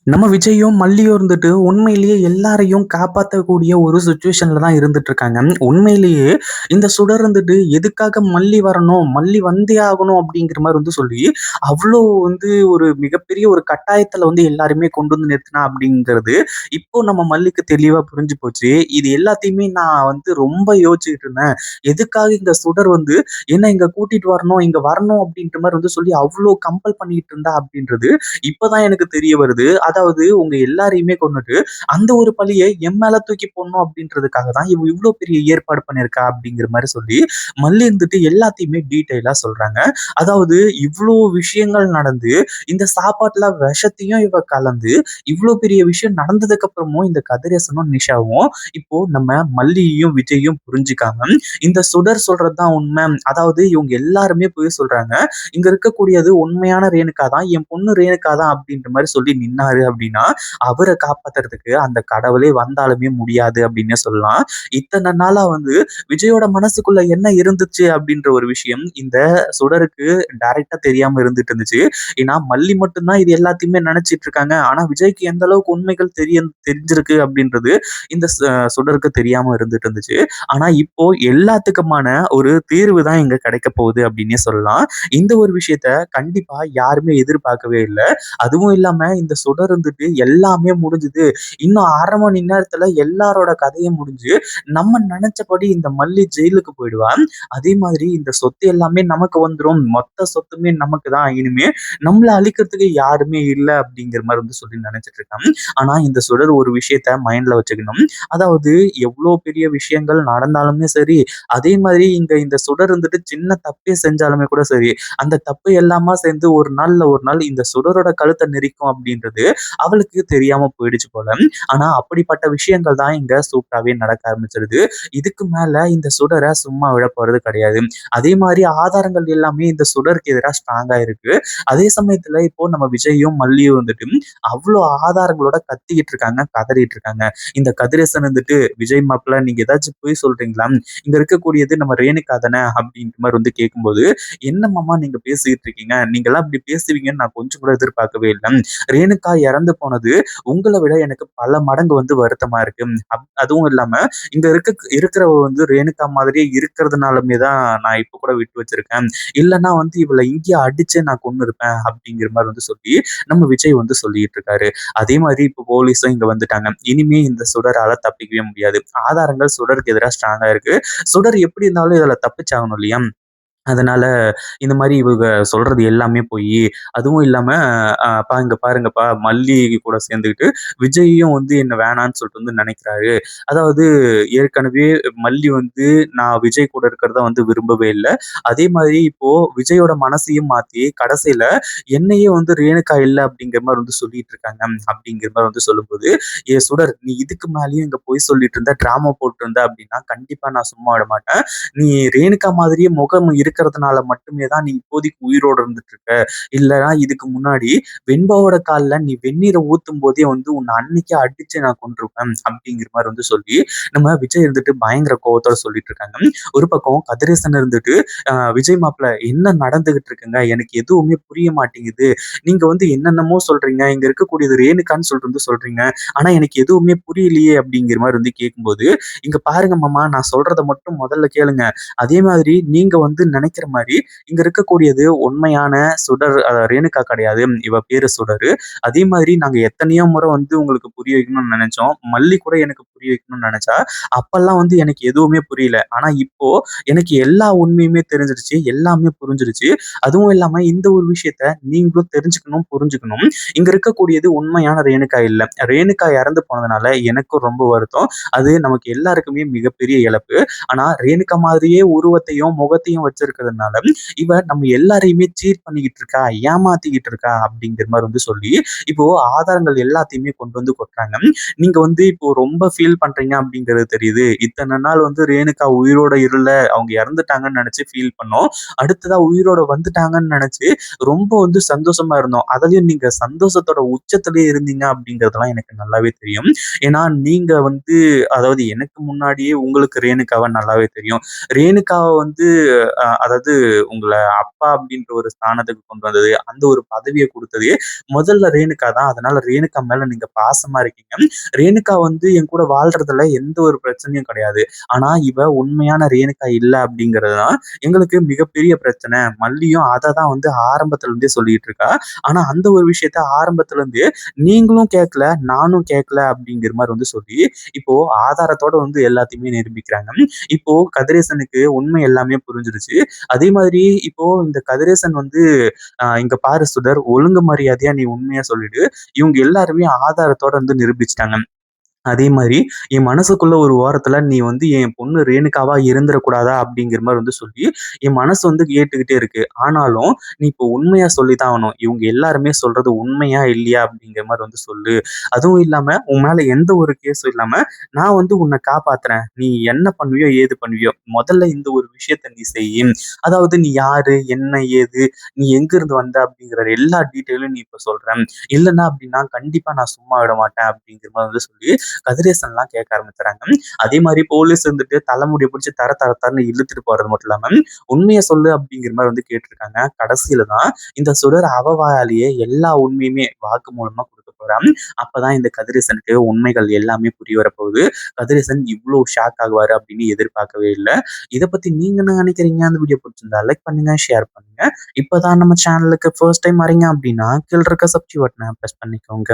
நம்ம விஜயும், மல்லியும் இருந்துட்டு உண்மையிலேயே எல்லாரையும் காப்பாத்தக்கூடிய ஒரு சிச்சுவேஷன்ல தான் இருந்துட்டு இருக்காங்க. உண்மையிலேயே இந்த சுடர் இருந்துட்டு எதுக்காக மல்லி வரணும், மல்லி வந்தே ஆகணும் அப்படிங்கிற மாரி சொல்லி, அவ்ளோ ஒரு மிகப்பெரிய ஒரு கட்டாயத்துல எல்லாருமே கொண்டு வந்து நிறுத்தினா அப்படிங்கிறது, இப்போ நம்ம மல்லிக்கு தெளிவா புரிஞ்சு போச்சு. இது எல்லாத்தையுமே நான் ரொம்ப யோசிச்சுக்கிட்டு இருந்தேன். எதுக்காக இந்த சுடர் என்ன இங்க கூட்டிட்டு வரணும், இங்க வரணும் அப்படின்ற மாரி சொல்லி அவ்ளோ கம்பல் பண்ணிட்டு இருந்தா அப்படின்றது, இப்பதான் எனக்கு தெரிய வருது. அதாவது உங்க எல்லாரையுமே கொன்னுட்டு, அந்த ஒரு பழிய என் மேல தூக்கி போடணும் அப்படின்றதுக்காக தான் இவ இவ்ளோ பெரிய ஏற்பாடு பண்ணியிருக்கா அப்படிங்கிற மாரி சொல்லி, மல்லி எல்லாத்தையுமே டீட்டெயிலா சொல்றாங்க. அதாவது இவ்ளோ விஷயங்கள் நடந்து, இந்த சாப்பாட்டுல விஷத்தையும் இவ கலந்து, இவ்ளோ பெரிய விஷயம் நடந்ததுக்கு அப்புறமும் இந்த கதிரேசனும், நிஷாவும் இப்போ நம்ம மல்லியையும், விஜய்யும் புரிஞ்சுக்காம, இந்த சுடர் சொல்றது தான் உண்மை. அதாவது இவங்க எல்லாருமே பொய் சொல்றாங்க. இங்க இருக்கக்கூடியது உண்மையான ரேணுகா தான். என் பொண்ணு ரேணுகா தான் அப்படின்ற மாரி சொல்லி நின்னாரு அப்படின்னா, அவர காப்பாத்துறதுக்கு அந்த கடவுளே வந்தாலுமே முடியாது அப்படின்னே சொல்லலாம். இத்தன நாளா விஜயோட மனசுக்குள்ள என்ன இருந்துச்சு அப்படின்ற ஒரு விஷயம் இந்த சுடருக்கு டைரக்ட்டா தெரியாம இருந்துட்டு இருந்துச்சு. ஏன்னா மல்லி மட்டும் தான் இது எல்லாத்தையுமே நினைச்சிட்டு இருக்காங்க. ஆனா விஜய்க்கு எந்த அளவுக்கு உண்மைகள் தெரிஞ்சிருக்கு அப்படின்றது இந்த சுடருக்கு தெரியாம இருந்துட்டு இருந்துச்சு. ஆனா இப்போ எல்லாத்துக்குமான ஒரு தீர்வு தான் இங்க கிடைக்க போகுது அப்படின்னே சொல்லலாம். இந்த ஒரு விஷயத்த கண்டிப்பா யாருமே எதிர்பார்க்கவே இல்ல. அதுவும் இல்லாம இந்த சுடர் எல்லாமே முடிஞ்சுது. இன்னும் 1/2 மணி நேரத்துல எல்லாரோட கதையும் முடிஞ்சு, நம்ம நெனச்சபடி இந்த மல்லி ஜெயிலுக்கு போயிடுவா. அதே மாதிரி இந்த சொத்து எல்லாமே நமக்கு வந்துரும். மொத்த சொத்துமே நமக்கு தான். இனிமே நம்மள அழிக்கிறதுக்கு யாருமே இல்ல அப்படிங்கிற மாரி சொல்லி நெனச்சுட்டு இருக்கான். ஆனா இந்த சுடர் ஒரு விஷயத்த மைண்ட்ல வச்சுக்கணும். அதாவது எவ்ளோ பெரிய விஷயங்கள் நடந்தாலுமே சரி, அதே மாதிரி இங்க இந்த சுடர் சின்ன தப்பே செஞ்சாலுமே கூட சரி, அந்த தப்பு எல்லாமா சேர்ந்து ஒரு நாள்ல ஒரு நாள் இந்த சுடரோட கழுத்த நெரிக்கும் அப்படின்றது அவளுக்கு தெரியாம போயிடுச்சு போல. ஆனா அப்படிப்பட்ட விஷயங்கள் தான் இங்க சூப்பராவே நடக்க ஆரம்பிச்சிருது. இதுக்கு மேல இந்த சுடர சும்மா விட போறது கிடையாது. அதே மாதிரி ஆதாரங்கள் எல்லாமே இந்த சுடருக்கு எதிரா ஸ்ட்ராங்கா இருக்கு. அதே சமயத்துல இப்போ நம்ம விஜயும், மல்லியும் அவ்ளோ ஆதாரங்களோட கத்திக்கிட்டு இருக்காங்க, கதறிட்டு இருக்காங்க. இந்த கதிரேசன் விஜய் மாப்பிள்ள நீங்க ஏதாச்சும் பொய் சொல்றீங்களா? இங்க இருக்கக்கூடியது நம்ம ரேணுகா தானே அப்படின்ற மாரி கேட்கும்போது, என்ன மாமா நீங்க பேசிட்டு இருக்கீங்க? நீங்கலாம் இப்படி பேசுவீங்கன்னு நான் கொஞ்சம் கூட எதிர்பார்க்கவே இல்ல. ரேணுகா இறந்து போனது உங்கள விட எனக்கு பல மடங்கு வருத்தமா இருக்கு. அதுவும் இல்லாம இங்க இருக்கிறவ ரேணுகா மாதிரியே இருக்கிறதுனாலுமே தான் நான் இப்ப கூட விட்டு வச்சிருக்கேன். இல்லன்னா இவள இங்கேயே அடிச்சே நான் கொன்னு இருப்பேன் அப்படிங்கிற மாரி சொல்லி நம்ம விஜய் சொல்லிட்டு இருக்காரு. அதே மாதிரி இப்போ போலீஸும் இங்க வந்துட்டாங்க. இனிமே இந்த சுடரால தப்பிக்கவே முடியாது. ஆதாரங்கள் சுடருக்கு எதிரா ஸ்ட்ராங்கா இருக்கு. சுடர் எப்படி இருந்தாலும் இதுல தப்பிச்சாகணும் இல்லையா? அதனால இந்த மாரி இவங்க சொல்றது எல்லாமே பொய்யி. அதுவும் இல்லாம "அப்பா இங்க பாருங்கப்பா, மல்லி கூட சேர்ந்துக்கிட்டு விஜய்யும் என்ன வேணான்னு சொல்லிட்டு நெனைக்கிறாரு. அதாவது ஏற்கனவே மல்லி நான் விஜய் கூட இருக்கிறத விரும்பவே இல்ல. அதே மாதிரி இப்போ விஜயோட மனசையும் மாத்தி கடைசியில என்னையே ரேணுகா இல்ல அப்படிங்கிற மாரி சொல்லிட்டு இருக்காங்க." அப்படிங்கிற மாரி சொல்லும்போது, சுடர் நீ இதுக்கு மேலயும் இங்க பொய் சொல்லிட்டு இருந்த, டிராமா போட்டு இருந்த அப்படின்னா கண்டிப்பா நான் சும்மா விட மாட்டேன். நீ ரேணுகா மாதிரியே முகம் இருக்கிறதுனால மட்டுமே தான் நீ இப்போதைக்கு உயிரோட இருந்துட்டு இருக்க. இல்லன்னா இதுக்கு முன்னாடி வெண்பாவோட கால்ல நீ வெந்நீர ஊத்தும் போதே உன்னை அன்னைக்கே அடிச்சு நான் கொன்றுப்பேன் அப்படிங்கிற மாரி சொல்லி நம்ம விஜய் பயங்கர கோவத்தோட சொல்லிட்டு இருக்காங்க. ஒரு பக்கம் கதிரேசன் விஜய் மாப்பிள்ள என்ன நடந்துகிட்டு இருக்குங்க? எனக்கு எதுவுமே புரிய மாட்டேங்குது. நீங்க என்னென்னமோ சொல்றீங்க. இங்க இருக்கக்கூடியது ரேணுகான்னு சொல்லிட்டு சொல்றீங்க. ஆனா எனக்கு எதுவுமே புரியலையே அப்படிங்கிற மாரி கேட்கும்போது, இங்க பாருங்க மாமா நான் சொல்றத மட்டும் முதல்ல கேளுங்க. அதே மாதிரி நீங்க நினைக்கிற மாரி இங்க இருக்கக்கூடியது உண்மையான சுடர் ரேணுகா கிடையாது. இவ பேரு சுடரு. அதே மாதிரி நாங்க எத்தனையோ முறை உங்களுக்கு புரிய வைக்கணும்னு நினைச்சோம். மல்லி கூட எனக்கு புரிய வைக்கணும்னு நினைச்சா, அப்பல்லாம் எனக்கு எதுவுமே புரியல. ஆனா இப்போ எனக்கு எல்லா உண்மையுமே தெரிஞ்சிருச்சு. எல்லாமே புரிஞ்சிருச்சு. அதுவும் இல்லாம இந்த ஒரு விஷயத்த நீங்களும் தெரிஞ்சுக்கணும், புரிஞ்சுக்கணும். இங்க இருக்கக்கூடியது உண்மையான ரேணுகா இல்ல. ரேணுகா இறந்து போனதுனால எனக்கும் ரொம்ப வருத்தம். அது நமக்கு எல்லாருக்குமே மிகப்பெரிய இழப்பு. ஆனா ரேணுகா மாதிரியே உருவத்தையும், முகத்தையும் வச்சிருக்கிறதுனால, இவ நம்ம எல்லாரையுமே சீட் பண்ணிக்கிட்டு இருக்கா, ஏமாத்திக்கிட்டு இருக்கா அப்படிங்கிற மாரி சொல்லி, இப்போ ஆதாரங்கள் எல்லாத்தையுமே கொண்டு கொட்டுறாங்க. நீங்க இப்போ ரொம்ப ஃபீல் பண்றீங்க அப்படிங்கிறது தெரியுது. இத்தன நாள் ரேணுகா உயிரோட இல்ல, அவங்க இறந்துட்டாங்கன்னு நெனச்சு ஃபீல் பண்ணோம். அடுத்ததா உயிரோட வந்துட்டாங்கன்னு நெனச்சு ரொம்ப சந்தோஷமா இருந்தோம். அதுலயும் நீங்க சந்தோஷத்தோட உச்சத்திலேயே இருந்தீங்க அப்படிங்கிறதெல்லாம் எனக்கு நல்லாவே தெரியும். ஏன்னா நீங்க அதாவது எனக்கு முன்னாடியே உங்களுக்கு ரேணுகாவ நல்லாவே தெரியும். ரேணுகாவ அதாவது உங்கள அப்பா அப்படின்ற ஒரு ஸ்தானத்துக்கு கொண்டு வந்தது, அந்த ஒரு பதவிய குடுத்தது முதல்ல ரேணுகா தான். அதனால ரேணுகா மேல நீங்க பாசமா இருக்கீங்க. ரேணுகா வந்து என் கூட வாழ்றதுல எந்த ஒரு பிரச்சனையும் கிடையாது. ஆனா இவ உண்மையான ரேணுகா இல்ல அப்படிங்கிறது தான் எங்களுக்கு மிகப்பெரிய பிரச்சனை. மல்லியும் அத தான் வந்து ஆரம்பத்துல இருந்தே சொல்லிட்டு இருக்கா. ஆனா அந்த ஒரு விஷயத்த ஆரம்பத்துல இருந்தே நீங்களும் கேட்கல, நானும் கேட்கல அப்படிங்கிற மாரி வந்து சொல்லி, இப்போ ஆதாரத்தோட வந்து எல்லாத்தையுமே நிரூபிக்கிறாங்க. இப்போ கதிரேசனுக்கு உண்மை எல்லாமே புரிஞ்சிருச்சு. அதே மாதிரி இப்போ இந்த கதிரேசன் வந்து "இங்க பாரு சுடர், ஒழுங்கு மரியாதையா நீ உண்மைய சொல்லிடு." இவங்க எல்லாருமே ஆதாரத்தோட வந்து நிரூபிச்சுட்டாங்க. அதே மாரி என் மனசுக்குள்ள ஒரு ஓரத்துல நீ வந்து என் பொண்ணு ரேணுகாவா இருந்துறக்கூடாதா? அப்படிங்கிற மாரி வந்து சொல்லி, என் மனசு வந்து கேட்டுக்கிட்டே இருக்கு. ஆனாலும் நீ இப்போ உண்மையா சொல்லி தான் ஆகணும். இவங்க எல்லாருமே சொல்றது உண்மையா? இல்லையா? அப்படிங்கிற மாரி வந்து சொல்லு. அதுவும் இல்லாம உன் மேல எந்த ஒரு கேஸும் இல்லாம நான் வந்து உன்ன காப்பாத்துறேன். நீ என்ன பண்ணுவியோ, ஏது பண்ணுவியோ, முதல்ல இந்த ஒரு விஷயத்த நீ செய்யி. அதாவது நீ யாரு? என்ன? ஏது? நீ எங்கிருந்து வந்த? அப்படிங்கிற எல்லா டீட்டெயிலும் நீ இப்ப சொல்ற. இல்லன்னா அப்படின்னா கண்டிப்பா நான் சும்மா விட மாட்டேன் அப்படிங்கிற மாரி வந்து சொல்லி கதிரேசன்லாம் கேட்க ஆரம்பிச்சுறாங்க. அதே மாரி போலீஸ் இருந்துட்டு தலைமுடிய புடிச்சு தர தர தரன்னு இழுத்துட்டு போறது மட்டும் இல்லாம, உண்மைய சொல்லு அப்படிங்கிற மாரி வந்து கேட்டுருக்காங்க. கடைசியில தான் இந்த சுடர் அவ வாயாலேயே எல்லா உண்மையுமே வாக்குமூலமா குடுக்க போறா. அப்பதான் இந்த கதிரேசனுக்கு உண்மைகள் எல்லாமே புரிய வரப்போகுது. கதிரேசன் இவ்ளோ ஷாக் ஆகுவாரு அப்படின்னு எதிர்பார்க்கவே இல்ல. இத பத்தி நீங்க என்ன நினைக்கிறீங்க? அந்த வீடியோ புடிச்சிருந்தா லைக் பண்ணுங்க, ஷேர் பண்ணுங்க. இப்பதான் நம்ம சேனலுக்கு ஃபர்ஸ்ட் டைம் வரீங்க அப்படின்னா, கீழ இருக்க சப்ஸ்கிரைப் பட்டன பிரஸ் பண்ணிக்கோங்க.